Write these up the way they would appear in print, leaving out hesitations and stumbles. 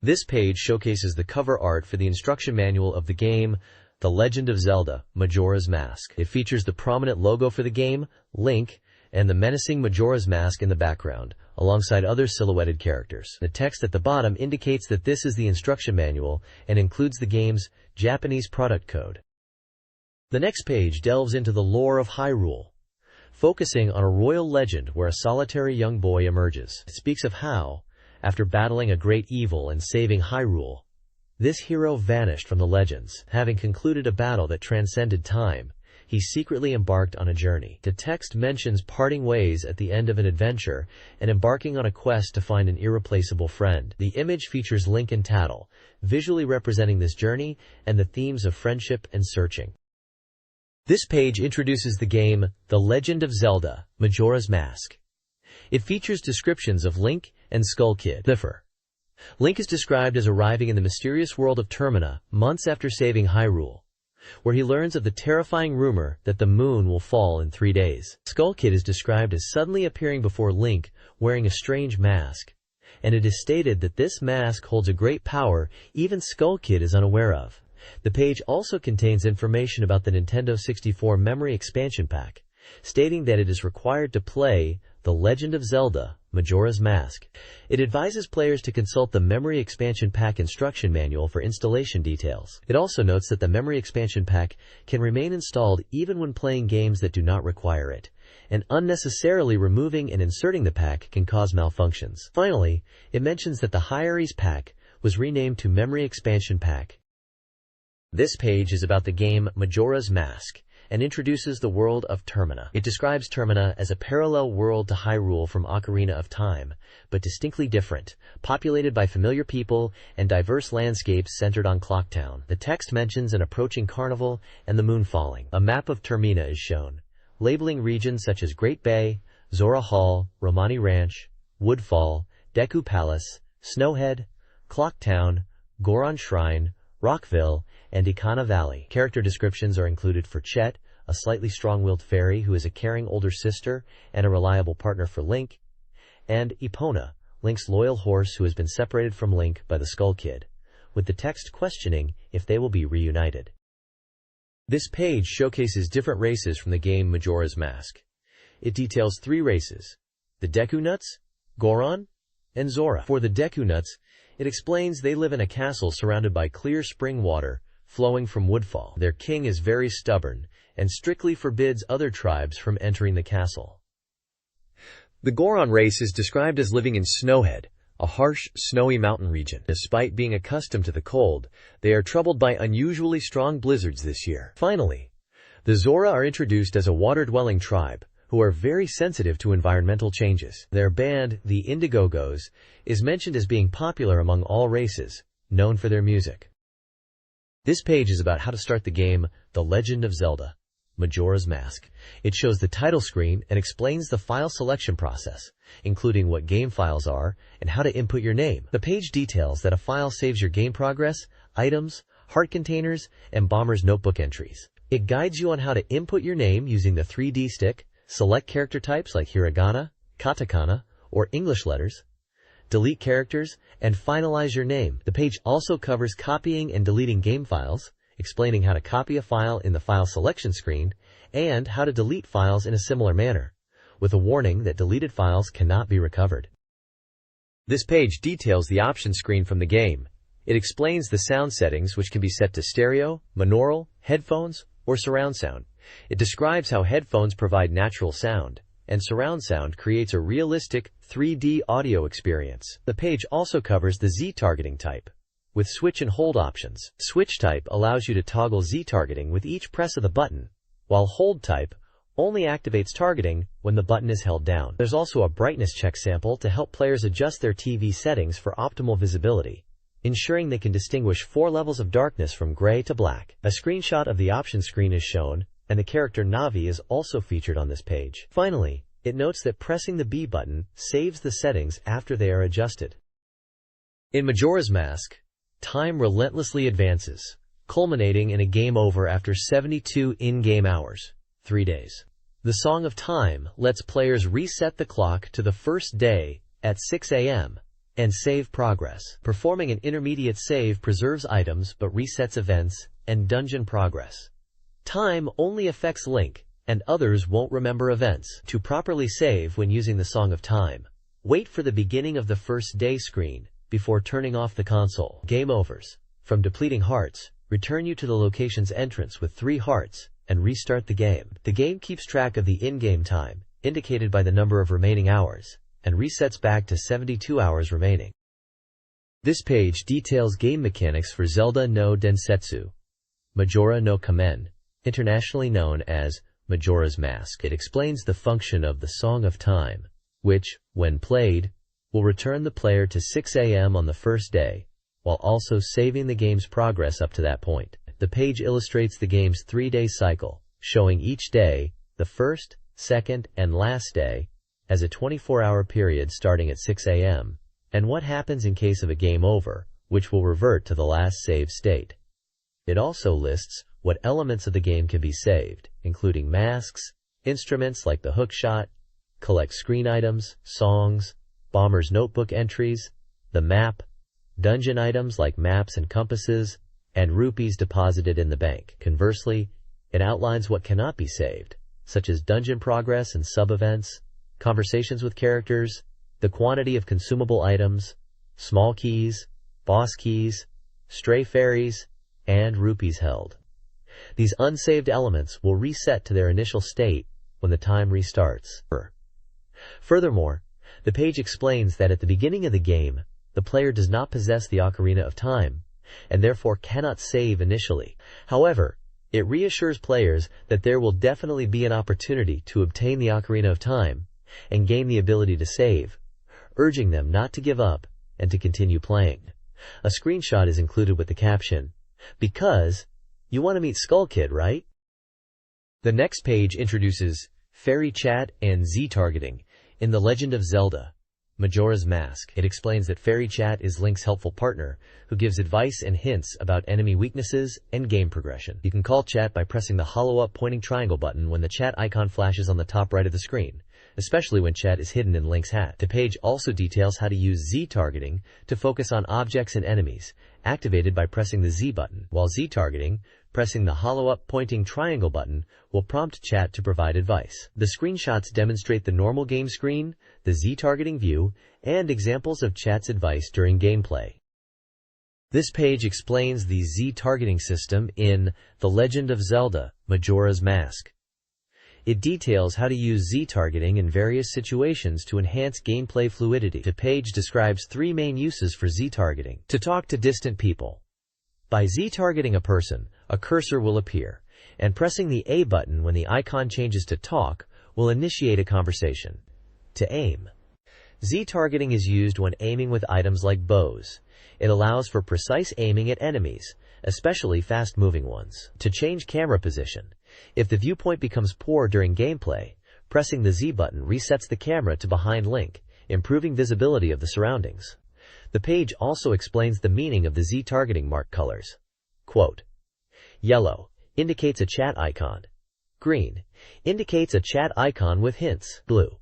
This page showcases the cover art for the instruction manual of the game, The Legend of Zelda Majora's Mask. It features the prominent logo for the game, Link, and the menacing Majora's Mask in the background, alongside other silhouetted characters. The text at the bottom indicates that this is the instruction manual and includes the game's Japanese product code. The next page delves into the lore of Hyrule, focusing on a royal legend where a solitary young boy emerges. It speaks of how, after battling a great evil and saving Hyrule, this hero vanished from the legends. Having concluded a battle that transcended time, he secretly embarked on a journey. The text mentions parting ways at the end of an adventure and embarking on a quest to find an irreplaceable friend. The image features Link and Tattle, visually representing this journey and the themes of friendship and searching. This page introduces the game, The Legend of Zelda Majora's Mask. It features descriptions of Link and Skull Kid. Link is described as arriving in the mysterious world of Termina months after saving Hyrule, where he learns of the terrifying rumor that the moon will fall in 3 days. Skull Kid is described as suddenly appearing before Link wearing a strange mask, and it is stated that this mask holds a great power even Skull Kid is unaware of. The page also contains information about the Nintendo 64 Memory Expansion Pack, stating that it is required to play The Legend of Zelda Majora's Mask. It advises players to consult the Memory Expansion Pack instruction manual for installation details. It also notes that the Memory Expansion Pack can remain installed even when playing games that do not require it, and unnecessarily removing and inserting the pack can cause malfunctions. Finally, it mentions that the Hi-Eries pack was renamed to Memory Expansion Pack. This page is about the game Majora's Mask and introduces the world of Termina. It describes Termina as a parallel world to Hyrule from Ocarina of Time, but distinctly different, populated by familiar people and diverse landscapes centered on Clocktown. The text mentions an approaching carnival and the moon falling. A map of Termina is shown, labeling regions such as Great Bay, Zora Hall, Romani Ranch, Woodfall, Deku Palace, Snowhead, Clocktown, Goron Shrine, Rockville, and Ikana Valley. Character descriptions are included for Chet, a slightly strong-willed fairy who is a caring older sister and a reliable partner for Link, and Epona, Link's loyal horse who has been separated from Link by the Skull Kid, with the text questioning if they will be reunited. This page showcases different races from the game Majora's Mask. It details 3 races: the Deku Nuts, Goron, and Zora. For the Deku Nuts, it explains they live in a castle surrounded by clear spring water flowing from Woodfall. Their king is very stubborn and strictly forbids other tribes from entering the castle. The Goron race is described as living in Snowhead, a harsh, snowy mountain region. Despite being accustomed to the cold, they are troubled by unusually strong blizzards this year. Finally, the Zora are introduced as a water-dwelling tribe who are very sensitive to environmental changes. Their band, the Indigogos, is mentioned as being popular among all races, known for their music. This page is about how to start the game, The Legend of Zelda Majora's Mask. It shows the title screen and explains the file selection process, including what game files are and how to input your name. The page details that a file saves your game progress, items, heart containers, and Bomber's notebook entries. It guides you on how to input your name using the 3D stick, select character types like hiragana, katakana, or English letters, delete characters, and finalize your name. The page also covers copying and deleting game files, explaining how to copy a file in the file selection screen, and how to delete files in a similar manner, with a warning that deleted files cannot be recovered. This page details the option screen from the game. It explains the sound settings, which can be set to stereo, monaural, headphones, or surround sound. It describes how headphones provide natural sound, and surround sound creates a realistic 3D audio experience. The page also covers the Z targeting type, with switch and hold options. Switch type allows you to toggle Z targeting with each press of the button, while hold type only activates targeting when the button is held down. There's also a brightness check sample to help players adjust their TV settings for optimal visibility, ensuring they can distinguish 4 levels of darkness from gray to black. A screenshot of the option screen is shown, and the character Navi is also featured on this page. Finally, it notes that pressing the B button saves the settings after they are adjusted. In Majora's Mask, time relentlessly advances, culminating in a game over after 72 in-game hours, 3 days. The Song of Time lets players reset the clock to the first day at 6 a.m. and save progress. Performing an intermediate save preserves items but resets events and dungeon progress. Time only affects Link, and others won't remember events. To properly save when using the Song of Time, wait for the beginning of the first day screen before turning off the console. Game overs from depleting hearts return you to the location's entrance with 3 hearts and restart the game. The game keeps track of the in-game time, indicated by the number of remaining hours, and resets back to 72 hours remaining. This page details game mechanics for Zelda no Densetsu Majora no Kamen, internationally known as Majora's Mask. It explains the function of the Song of Time, which, when played, will return the player to 6 a.m. on the first day, while also saving the game's progress up to that point. The page illustrates the game's 3-day cycle, showing each day, the first, second, and last day, as a 24-hour period starting at 6 a.m., and what happens in case of a game over, which will revert to the last save state. It also lists what elements of the game can be saved, including masks, instruments like the hookshot, collect screen items, songs, bomber's notebook entries, the map, dungeon items like maps and compasses, and rupees deposited in the bank. Conversely, it outlines what cannot be saved, such as dungeon progress and sub-events, conversations with characters, the quantity of consumable items, small keys, boss keys, stray fairies, and rupees held. These unsaved elements will reset to their initial state when the time restarts. Furthermore, the page explains that at the beginning of the game, the player does not possess the Ocarina of Time, and therefore cannot save initially. However, it reassures players that there will definitely be an opportunity to obtain the Ocarina of Time and gain the ability to save, urging them not to give up and to continue playing. A screenshot is included with the caption, "Because you want to meet Skull Kid, right?" The next page introduces Fairy Chat and Z-targeting in The Legend of Zelda Majora's Mask. It explains that Fairy Chat is Link's helpful partner who gives advice and hints about enemy weaknesses and game progression. You can call Chat by pressing the hollow-up pointing triangle button when the chat icon flashes on the top right of the screen, especially when Chat is hidden in Link's hat. The page also details how to use Z-targeting to focus on objects and enemies, activated by pressing the Z button, while Z-targeting, pressing the hollow-up pointing triangle button, will prompt Chat to provide advice. The screenshots demonstrate the normal game screen, the Z-targeting view, and examples of Chat's advice during gameplay. This page explains the Z-targeting system in The Legend of Zelda Majora's Mask. It details how to use Z-targeting in various situations to enhance gameplay fluidity. The page describes 3 main uses for Z-targeting. To talk to distant people. By Z-targeting a person, a cursor will appear, and pressing the A button when the icon changes to talk will initiate a conversation. To aim. Z-targeting is used when aiming with items like bows. It allows for precise aiming at enemies, especially fast-moving ones. To change camera position. If the viewpoint becomes poor during gameplay, pressing the Z button resets the camera to behind Link, improving visibility of the surroundings. The page also explains the meaning of the Z-targeting mark colors. Quote, "Yellow indicates a chat icon. Green indicates a chat icon with hints. Blue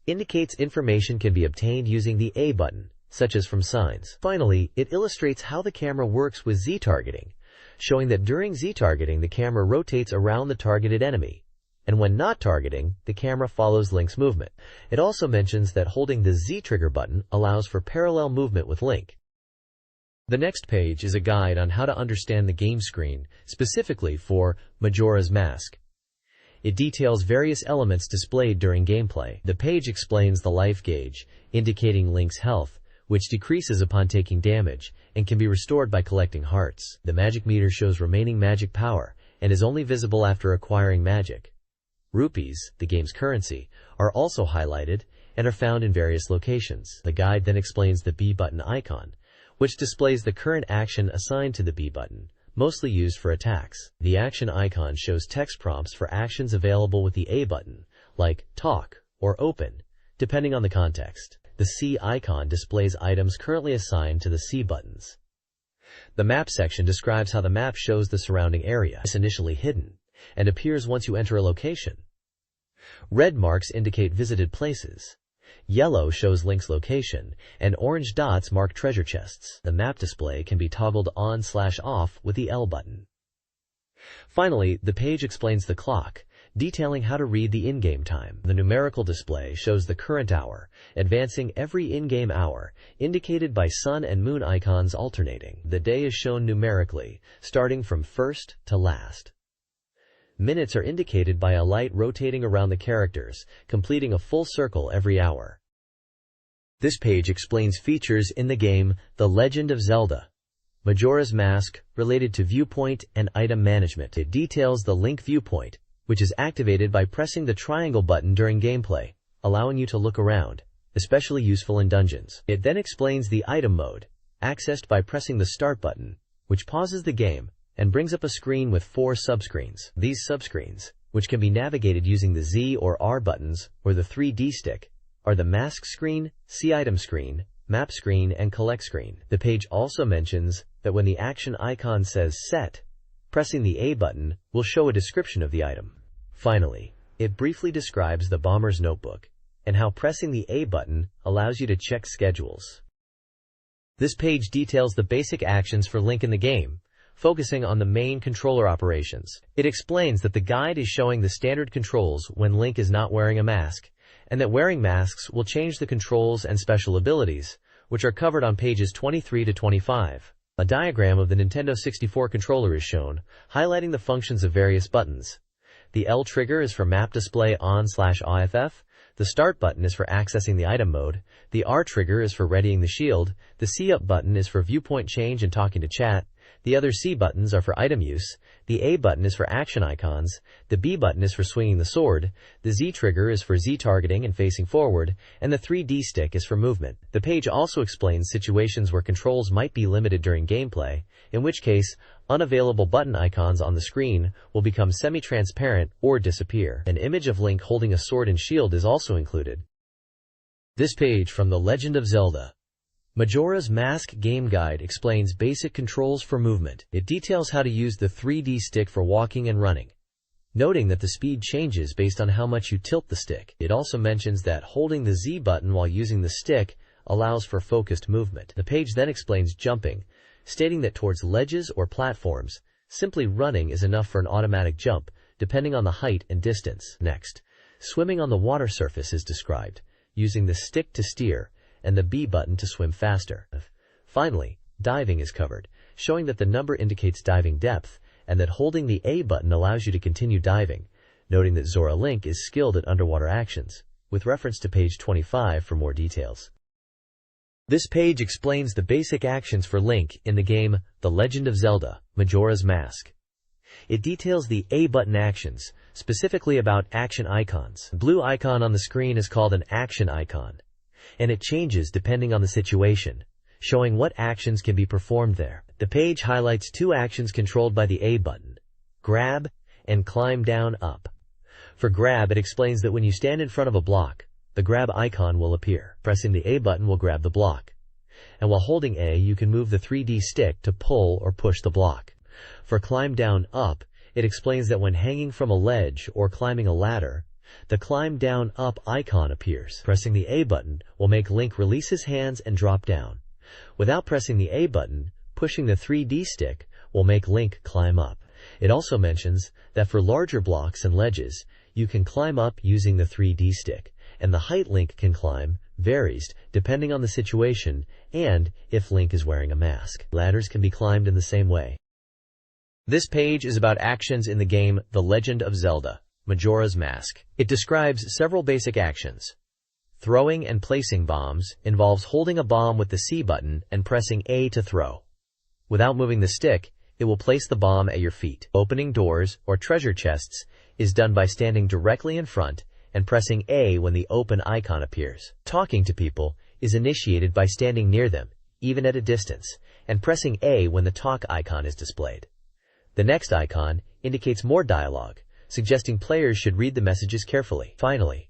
indicates information can be obtained using the A button, such as from signs." Finally, it illustrates how the camera works with Z-targeting, showing that during Z-targeting the camera rotates around the targeted enemy, and when not targeting, the camera follows Link's movement. It also mentions that holding the Z-trigger button allows for parallel movement with Link. The next page is a guide on how to understand the game screen, specifically for Majora's Mask. It details various elements displayed during gameplay. The page explains the life gauge, indicating Link's health, which decreases upon taking damage, and can be restored by collecting hearts. The magic meter shows remaining magic power, and is only visible after acquiring magic. Rupees, the game's currency, are also highlighted, and are found in various locations. The guide then explains the B button icon, which displays the current action assigned to the B button, mostly used for attacks. The action icon shows text prompts for actions available with the A button, like talk or open, depending on the context. The C icon displays items currently assigned to the C buttons. The map section describes how the map shows the surrounding area. It's initially hidden, and appears once you enter a location. Red marks indicate visited places. Yellow shows Link's location, and orange dots mark treasure chests. The map display can be toggled on/off with the L button. Finally, the page explains the clock, detailing how to read the in-game time. The numerical display shows the current hour, advancing every in-game hour, indicated by sun and moon icons alternating. The day is shown numerically, starting from first to last. Minutes are indicated by a light rotating around the characters, completing a full circle every hour. This page explains features in the game The Legend of Zelda Majora's Mask related to viewpoint and item management. It details the Link viewpoint, which is activated by pressing the triangle button during gameplay, allowing you to look around, especially useful in dungeons. It then explains the item mode, accessed by pressing the start button, which pauses the game and brings up a screen with 4 subscreens. These subscreens, which can be navigated using the Z or R buttons or the 3D stick, are the Mask screen, See Item screen, Map screen, and Collect screen. The page also mentions that when the action icon says Set, pressing the A button will show a description of the item. Finally, it briefly describes the Bomber's Notebook and how pressing the A button allows you to check schedules. This page details the basic actions for Link in the game, focusing on the main controller operations. It explains that the guide is showing the standard controls when Link is not wearing a mask, and that wearing masks will change the controls and special abilities, which are covered on pages 23 to 25. A diagram of the Nintendo 64 controller is shown, highlighting the functions of various buttons. The L trigger is for map display on/off, the start button is for accessing the item mode, the R trigger is for readying the shield, the C up button is for viewpoint change and talking to chat, the other C buttons are for item use, the A button is for action icons, the B button is for swinging the sword, the Z trigger is for Z targeting and facing forward, and the 3D stick is for movement. The page also explains situations where controls might be limited during gameplay, in which case, unavailable button icons on the screen will become semi-transparent or disappear. An image of Link holding a sword and shield is also included. This page from The Legend of Zelda Majora's Mask Game Guide explains basic controls for movement. It details how to use the 3D stick for walking and running, noting that the speed changes based on how much you tilt the stick. It also mentions that holding the Z button while using the stick allows for focused movement. The page then explains jumping, stating that towards ledges or platforms, simply running is enough for an automatic jump, depending on the height and distance. Next, swimming on the water surface is described, using the stick to steer and the B button to swim faster. Finally, diving is covered, showing that the number indicates diving depth and that holding the A button allows you to continue diving, noting that Zora Link is skilled at underwater actions, with reference to page 25 for more details. This page explains the basic actions for Link in the game The Legend of Zelda Majora's Mask. It details the A button actions, specifically about action icons. The blue icon on the screen is called an action icon, and it changes depending on the situation, showing what actions can be performed there. The page highlights 2 actions controlled by the A button, grab and climb down up. For grab, it explains that when you stand in front of a block, the grab icon will appear. Pressing the A button will grab the block, and while holding A, you can move the 3D stick to pull or push the block. For climb down up, it explains that when hanging from a ledge or climbing a ladder, the climb down up icon appears. Pressing the A button will make Link release his hands and drop down. Without pressing the A button, pushing the 3D stick will make Link climb up. It also mentions that for larger blocks and ledges, you can climb up using the 3D stick, and the height Link can climb varies depending on the situation and if Link is wearing a mask. Ladders can be climbed in the same way. This page is about actions in the game The Legend of Zelda Majora's Mask. It describes several basic actions. Throwing and placing bombs involves holding a bomb with the C button and pressing A to throw. Without moving the stick, it will place the bomb at your feet. Opening doors or treasure chests is done by standing directly in front and pressing A when the open icon appears. Talking to people is initiated by standing near them, even at a distance, and pressing A when the talk icon is displayed. The next icon indicates more dialogue, suggesting players should read the messages carefully. Finally,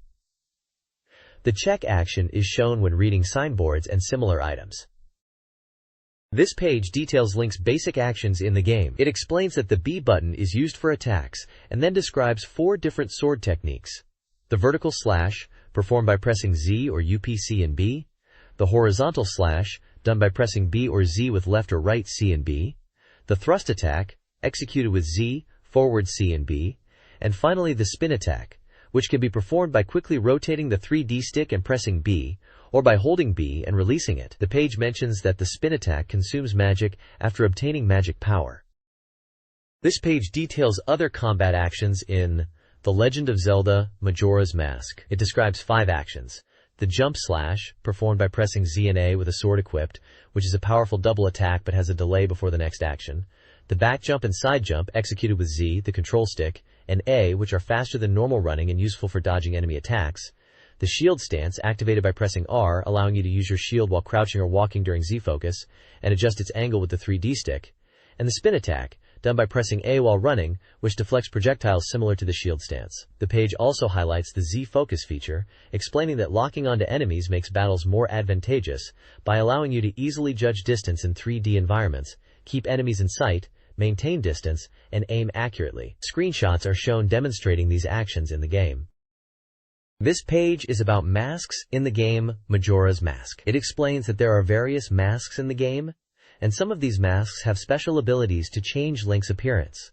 the check action is shown when reading signboards and similar items. This page details Link's basic actions in the game. It explains that the B button is used for attacks and then describes 4 different sword techniques. The vertical slash, performed by pressing Z or UPC and B, the horizontal slash, done by pressing B or Z with left or right C and B, the thrust attack, executed with Z, forward C and B, and finally the spin attack, which can be performed by quickly rotating the 3D stick and pressing B, or by holding B and releasing it. The page mentions that the spin attack consumes magic after obtaining magic power. This page details other combat actions in The Legend of Zelda Majora's Mask. It describes 5 actions. The jump slash, performed by pressing Z and A with a sword equipped, which is a powerful double attack but has a delay before the next action. The back jump and side jump, executed with Z, the control stick, and A, which are faster than normal running and useful for dodging enemy attacks. The shield stance, activated by pressing R, allowing you to use your shield while crouching or walking during Z focus, and adjust its angle with the 3D stick. And the spin attack, done by pressing A while running, which deflects projectiles similar to the shield stance. The page also highlights the Z focus feature, explaining that locking onto enemies makes battles more advantageous by allowing you to easily judge distance in 3D environments, keep enemies in sight, maintain distance, and aim accurately. Screenshots are shown demonstrating these actions in the game. This page is about masks in the game Majora's Mask. It explains that there are various masks in the game, and some of these masks have special abilities to change Link's appearance,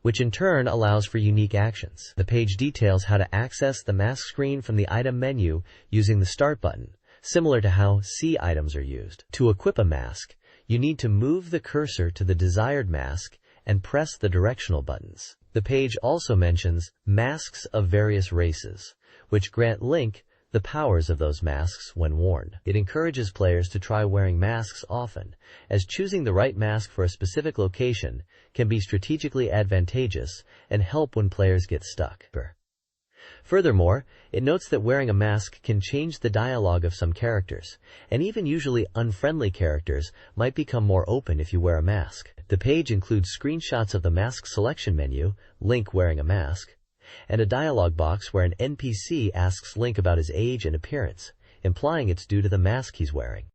which in turn allows for unique actions. The page details how to access the mask screen from the item menu using the Start button, similar to how C items are used. To equip a mask, you need to move the cursor to the desired mask and press the directional buttons. The page also mentions masks of various races, which grant Link the powers of those masks when worn. It encourages players to try wearing masks often, as choosing the right mask for a specific location can be strategically advantageous and help when players get stuck. Furthermore, it notes that wearing a mask can change the dialogue of some characters, and even usually unfriendly characters might become more open if you wear a mask. The page includes screenshots of the mask selection menu, Link wearing a mask, and a dialog box where an NPC asks Link about his age and appearance, implying it's due to the mask he's wearing.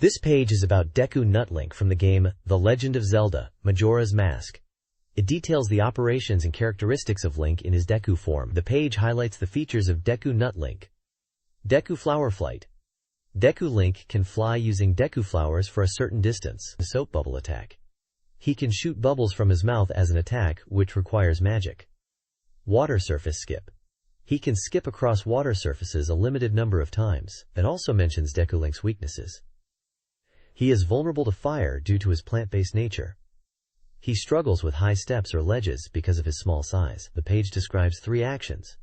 This page is about Deku Nutlink from the game The Legend of Zelda Majora's Mask. It details the operations and characteristics of Link in his Deku form. The page highlights the features of Deku Nutlink. Deku Flower Flight. Deku Link can fly using Deku flowers for a certain distance. The Soap Bubble Attack. He can shoot bubbles from his mouth as an attack, which requires magic. Water Surface Skip. He can skip across water surfaces a limited number of times. It also mentions Deku Link's weaknesses. He is vulnerable to fire due to his plant-based nature. He struggles with high steps or ledges because of his small size. The page describes 3 actions.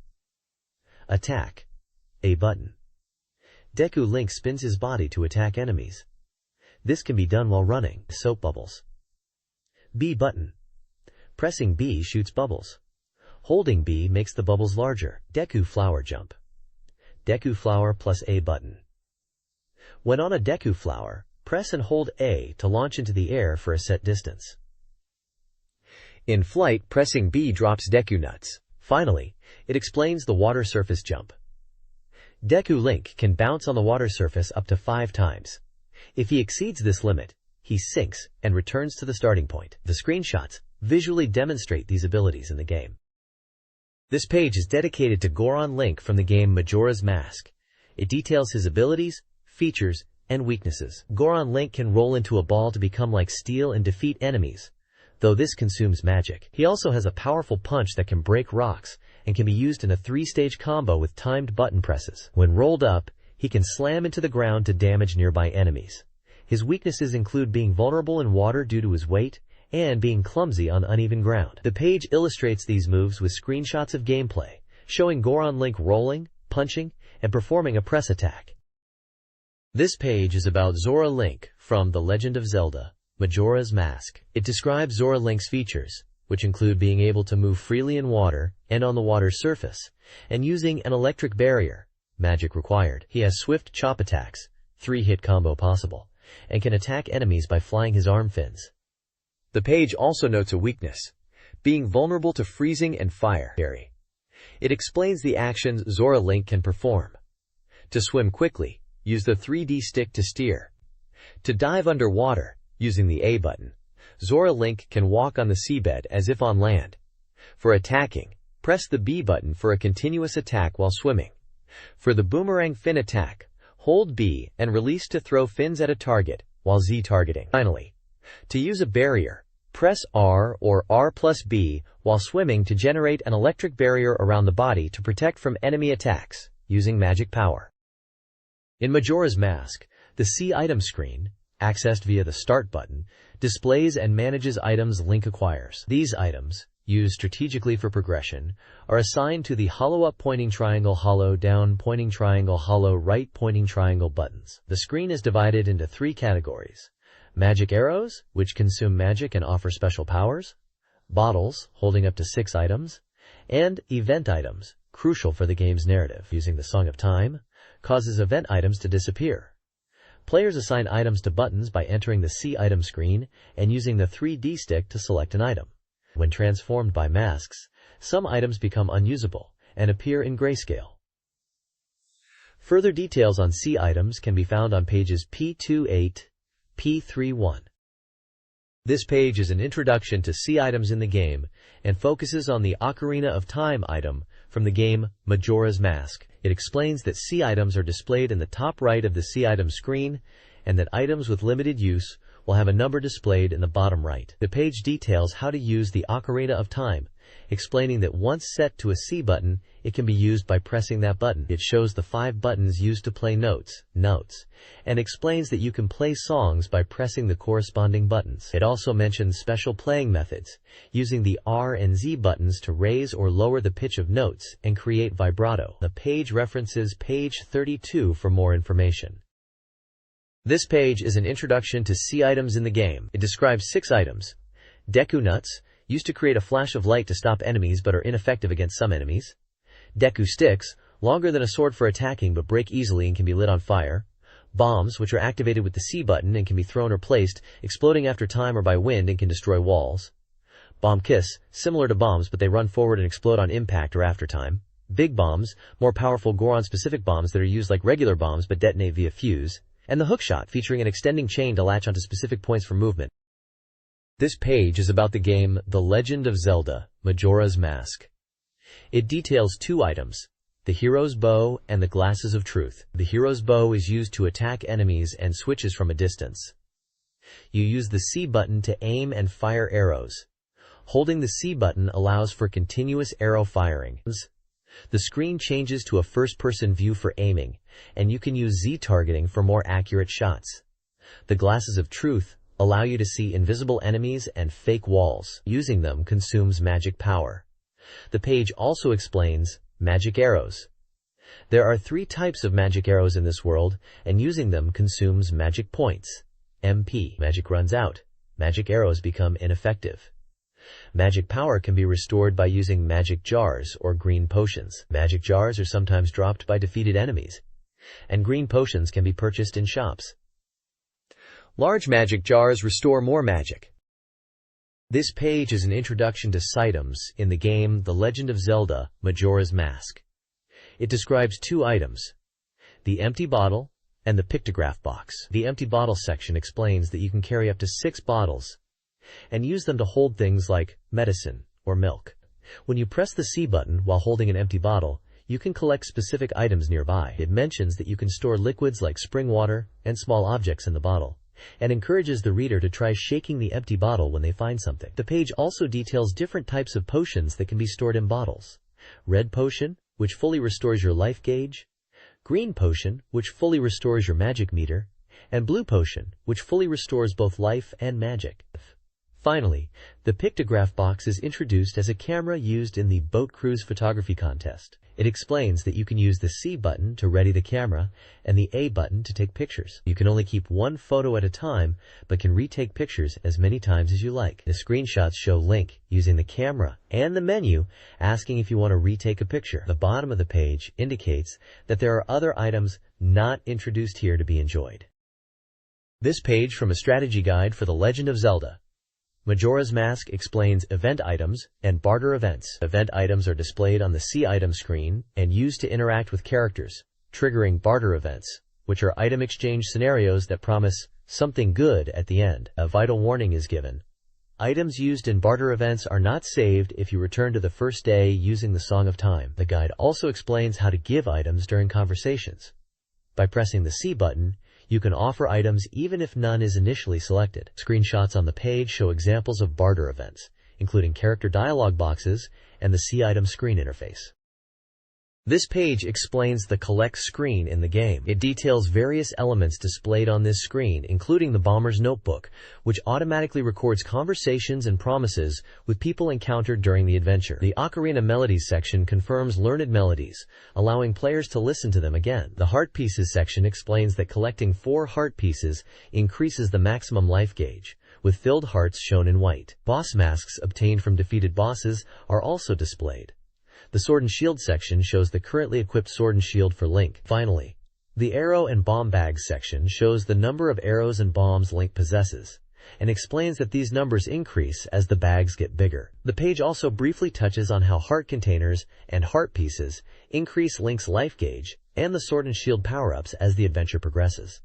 Attack. A button. Deku Link spins his body to attack enemies. This can be done while running. Soap bubbles. B button. Pressing B shoots bubbles. Holding B makes the bubbles larger. Deku Flower Jump. Deku Flower plus A button. When on a Deku Flower, press and hold A to launch into the air for a set distance. In flight, pressing B drops Deku Nuts. Finally, it explains the Water Surface Jump. Deku Link can bounce on the water surface up to 5 times. If he exceeds this limit, he sinks and returns to the starting point. The screenshots visually demonstrate these abilities in the game. This page is dedicated to Goron Link from the game Majora's Mask. It details his abilities, features, and weaknesses. Goron Link can roll into a ball to become like steel and defeat enemies, though this consumes magic. He also has a powerful punch that can break rocks and can be used in a 3-stage combo with timed button presses. When rolled up, he can slam into the ground to damage nearby enemies. His weaknesses include being vulnerable in water due to his weight, and being clumsy on uneven ground. The page illustrates these moves with screenshots of gameplay, showing Goron Link rolling, punching, and performing a press attack. This page is about Zora Link from The Legend of Zelda Majora's Mask. It describes Zora Link's features, which include being able to move freely in water and on the water's surface, and using an electric barrier, magic required. He has swift chop attacks, 3-hit combo possible, and can attack enemies by flying his arm fins. The page also notes a weakness, being vulnerable to freezing and fire. It explains the actions Zora Link can perform. To swim quickly, use the 3D stick to steer. To dive underwater, using the A button, Zora Link can walk on the seabed as if on land. For attacking, press the B button for a continuous attack while swimming. For the boomerang fin attack, hold B and release to throw fins at a target, while Z targeting. Finally, to use a barrier, press R or R plus B while swimming to generate an electric barrier around the body to protect from enemy attacks, using magic power. In Majora's Mask, the C item screen, accessed via the Start button, displays and manages items Link acquires. These items, used strategically for progression, are assigned to the hollow up pointing triangle, hollow down pointing triangle, hollow right pointing triangle buttons. The screen is divided into 3 categories: magic arrows, which consume magic and offer special powers; bottles, holding up to 6 items; and event items, crucial for the game's narrative. Using the Song of Time causes event items to disappear. Players assign items to buttons by entering the C item screen and using the 3D stick to select an item. When transformed by masks, some items become unusable and appear in grayscale. Further details on C items can be found on pages P28, P31. This page is an introduction to C items in the game and focuses on the Ocarina of Time item from the game Majora's Mask. It explains that C items are displayed in the top right of the C item screen and that items with limited use will have a number displayed in the bottom right. The page details how to use the Ocarina of Time, explaining that once set to a C button, it can be used by pressing that button. It shows the 5 buttons used to play notes, and explains that you can play songs by pressing the corresponding buttons. It also mentions special playing methods, using the R and Z buttons to raise or lower the pitch of notes and create vibrato. The page references page 32 for more information. This page is an introduction to C items in the game. It describes 6 items. Deku nuts, used to create a flash of light to stop enemies but are ineffective against some enemies. Deku sticks, longer than a sword for attacking but break easily and can be lit on fire. Bombs, which are activated with the C button and can be thrown or placed, exploding after time or by wind and can destroy walls. Bomb kiss, similar to bombs but they run forward and explode on impact or after time. Big bombs, more powerful Goron-specific bombs that are used like regular bombs but detonate via fuse. And the hookshot, featuring an extending chain to latch onto specific points for movement. This page is about the game The Legend of Zelda, Majora's Mask. It details 2 items, the hero's bow and the glasses of truth. The hero's bow is used to attack enemies and switches from a distance. You use the C button to aim and fire arrows. Holding the C button allows for continuous arrow firing. The screen changes to a first-person view for aiming, and you can use Z targeting for more accurate shots. The glasses of truth allow you to see invisible enemies and fake walls. Using them consumes magic power. The page also explains magic arrows. There are 3 types of magic arrows in this world, and using them consumes magic points. MP. Magic runs out. Magic arrows become ineffective. Magic power can be restored by using magic jars or green potions. Magic jars are sometimes dropped by defeated enemies, and green potions can be purchased in shops. Large magic jars restore more magic. This page is an introduction to items in the game The Legend of Zelda, Majora's Mask. It describes 2 items, the empty bottle and the pictograph box. The empty bottle section explains that you can carry up to 6 bottles and use them to hold things like medicine or milk. When you press the C button while holding an empty bottle, you can collect specific items nearby. It mentions that you can store liquids like spring water and small objects in the bottle, and encourages the reader to try shaking the empty bottle when they find something. The page also details different types of potions that can be stored in bottles. Red potion, which fully restores your life gauge. Green potion, which fully restores your magic meter. And blue potion, which fully restores both life and magic. Finally, the pictograph box is introduced as a camera used in the boat cruise photography contest. It explains that you can use the C button to ready the camera and the A button to take pictures. You can only keep 1 photo at a time, but can retake pictures as many times as you like. The screenshots show Link using the camera and the menu, asking if you want to retake a picture. The bottom of the page indicates that there are other items not introduced here to be enjoyed. This page from a strategy guide for The Legend of Zelda, Majora's Mask explains event items and barter events. Event items are displayed on the C item screen and used to interact with characters, triggering barter events, which are item exchange scenarios that promise something good at the end. A vital warning is given. Items used in barter events are not saved if you return to the first day using the Song of Time. The guide also explains how to give items during conversations. By pressing the C button, you can offer items even if none is initially selected. Screenshots on the page show examples of barter events, including character dialog boxes and the See Item screen interface. This page explains the Collect screen in the game. It details various elements displayed on this screen, including the Bomber's Notebook, which automatically records conversations and promises with people encountered during the adventure. The Ocarina Melodies section confirms learned melodies, allowing players to listen to them again. The Heart Pieces section explains that collecting 4 heart pieces increases the maximum life gauge, with filled hearts shown in white. Boss masks obtained from defeated bosses are also displayed. The Sword and Shield section shows the currently equipped Sword and Shield for Link. Finally, the Arrow and Bomb Bags section shows the number of arrows and bombs Link possesses, and explains that these numbers increase as the bags get bigger. The page also briefly touches on how heart containers and heart pieces increase Link's life gauge and the Sword and Shield power-ups as the adventure progresses.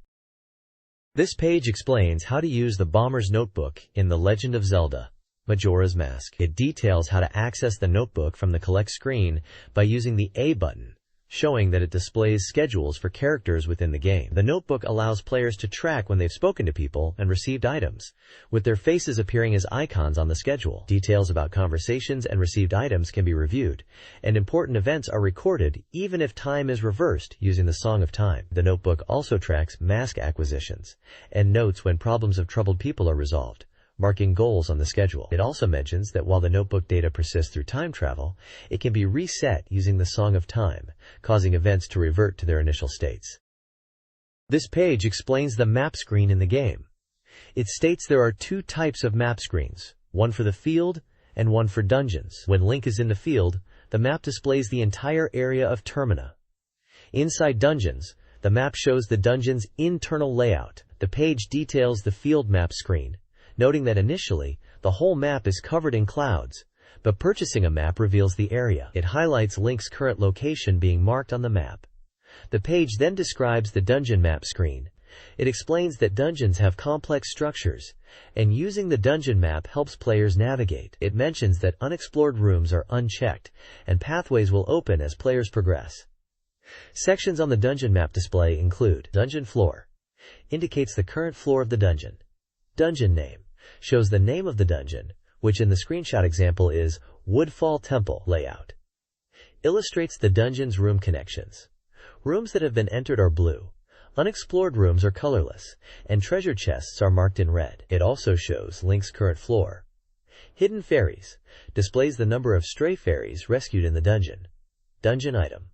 This page explains how to use the Bomber's Notebook in The Legend of Zelda Majora's Mask. It details how to access the notebook from the Collect screen by using the A button, showing that it displays schedules for characters within the game. The notebook allows players to track when they've spoken to people and received items, with their faces appearing as icons on the schedule. Details about conversations and received items can be reviewed, and important events are recorded even if time is reversed using the Song of Time. The notebook also tracks mask acquisitions and notes when problems of troubled people are resolved, marking goals on the schedule. It also mentions that while the notebook data persists through time travel, it can be reset using the Song of Time, causing events to revert to their initial states. This page explains the map screen in the game. It states there are 2 types of map screens, one for the field and one for dungeons. When Link is in the field, the map displays the entire area of Termina. Inside dungeons, the map shows the dungeon's internal layout. The page details the field map screen, noting that initially, the whole map is covered in clouds, but purchasing a map reveals the area. It highlights Link's current location being marked on the map. The page then describes the dungeon map screen. It explains that dungeons have complex structures, and using the dungeon map helps players navigate. It mentions that unexplored rooms are unchecked, and pathways will open as players progress. Sections on the dungeon map display include Dungeon Floor, indicates the current floor of the dungeon. Dungeon Name shows the name of the dungeon, which in the screenshot example is Woodfall Temple layout. Illustrates the dungeon's room connections. Rooms that have been entered are blue, unexplored rooms are colorless, and treasure chests are marked in red. It also shows Link's current floor. Hidden Fairies displays the number of stray fairies rescued in the dungeon. Dungeon Item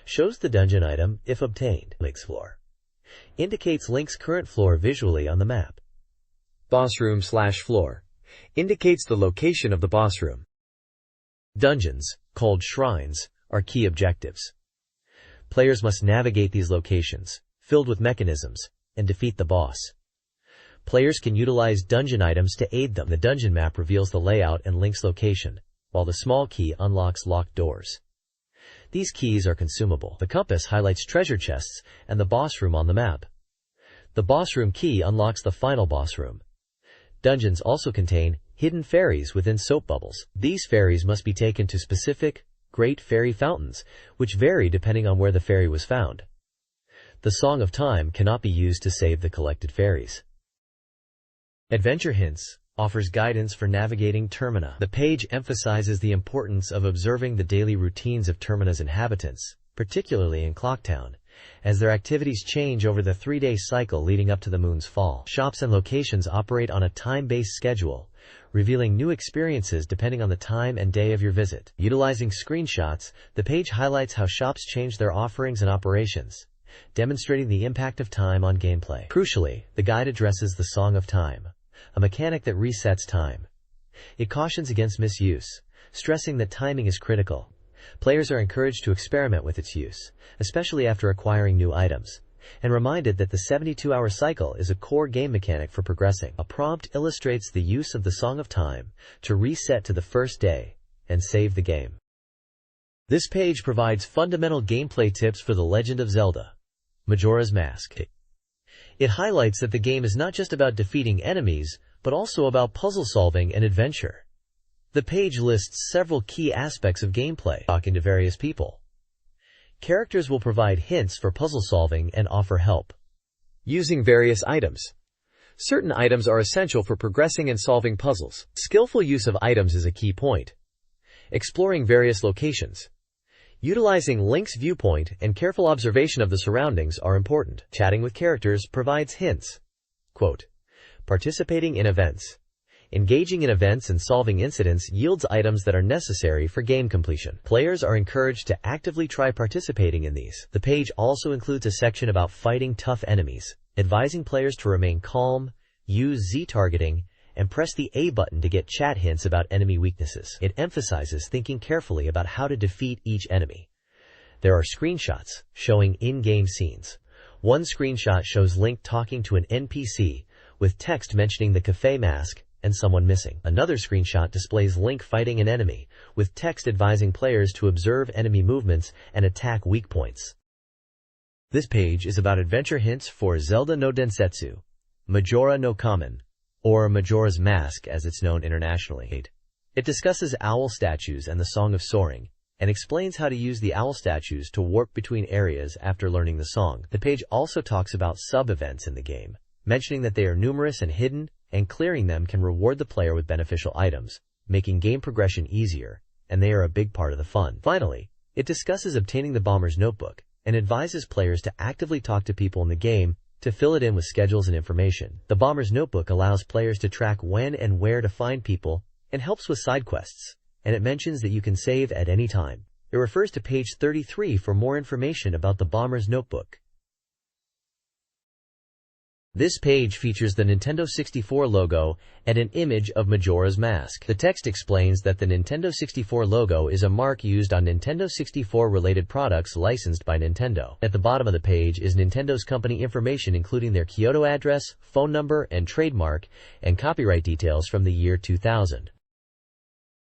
shows the dungeon item if obtained. Link's floor indicates Link's current floor visually on the map. Boss Room/Floor indicates the location of the boss room. Dungeons, called shrines, are key objectives. Players must navigate these locations, filled with mechanisms, and defeat the boss. Players can utilize dungeon items to aid them. The dungeon map reveals the layout and Link's location, while the small key unlocks locked doors. These keys are consumable. The compass highlights treasure chests and the boss room on the map. The boss room key unlocks the final boss room. Dungeons also contain hidden fairies within soap bubbles. These fairies must be taken to specific, great fairy fountains, which vary depending on where the fairy was found. The Song of Time cannot be used to save the collected fairies. Adventure Hints offers guidance for navigating Termina. The page emphasizes the importance of observing the daily routines of Termina's inhabitants, particularly in Clocktown, as their activities change over the 3-day cycle leading up to the moon's fall. Shops and locations operate on a time-based schedule, revealing new experiences depending on the time and day of your visit. Utilizing screenshots, the page highlights how shops change their offerings and operations, demonstrating the impact of time on gameplay. Crucially, the guide addresses the Song of Time, a mechanic that resets time. It cautions against misuse, stressing that timing is critical. Players are encouraged to experiment with its use, especially after acquiring new items, and reminded that the 72-hour cycle is a core game mechanic for progressing. A prompt illustrates the use of the Song of Time to reset to the first day and save the game. This page provides fundamental gameplay tips for The Legend of Zelda Majora's Mask. It highlights that the game is not just about defeating enemies, but also about puzzle solving and adventure. The page lists several key aspects of gameplay, talking to various people. Characters will provide hints for puzzle solving and offer help. Using various items. Certain items are essential for progressing and solving puzzles. Skillful use of items is a key point. Exploring various locations. Utilizing Link's viewpoint and careful observation of the surroundings are important. Chatting with characters provides hints. Quote, participating in events. Engaging in events and solving incidents yields items that are necessary for game completion. Players are encouraged to actively try participating in these. The page also includes a section about fighting tough enemies, advising players to remain calm, use Z targeting, and press the A button to get chat hints about enemy weaknesses. It emphasizes thinking carefully about how to defeat each enemy. There are screenshots showing in-game scenes. One screenshot shows Link talking to an NPC with text mentioning the cafe mask and someone missing. Another screenshot displays Link fighting an enemy with text advising players to observe enemy movements and attack weak points. This page is about adventure hints for Zelda no Densetsu, Majora no Kamen, or Majora's Mask as it's known internationally. It discusses owl statues and the Song of Soaring, and explains how to use the owl statues to warp between areas after learning the song. The page also talks about sub-events in the game, mentioning that they are numerous and hidden, and clearing them can reward the player with beneficial items, making game progression easier, and they are a big part of the fun. Finally, it discusses obtaining the Bomber's Notebook, and advises players to actively talk to people in the game to fill it in with schedules and information. The Bomber's Notebook allows players to track when and where to find people, and helps with side quests, and it mentions that you can save at any time. It refers to page 33 for more information about the Bomber's Notebook. This page features the Nintendo 64 logo and an image of Majora's Mask. The text explains that the Nintendo 64 logo is a mark used on Nintendo 64 related products licensed by Nintendo. At the bottom of the page is Nintendo's company information including their Kyoto address, phone number, and trademark, and copyright details from the year 2000.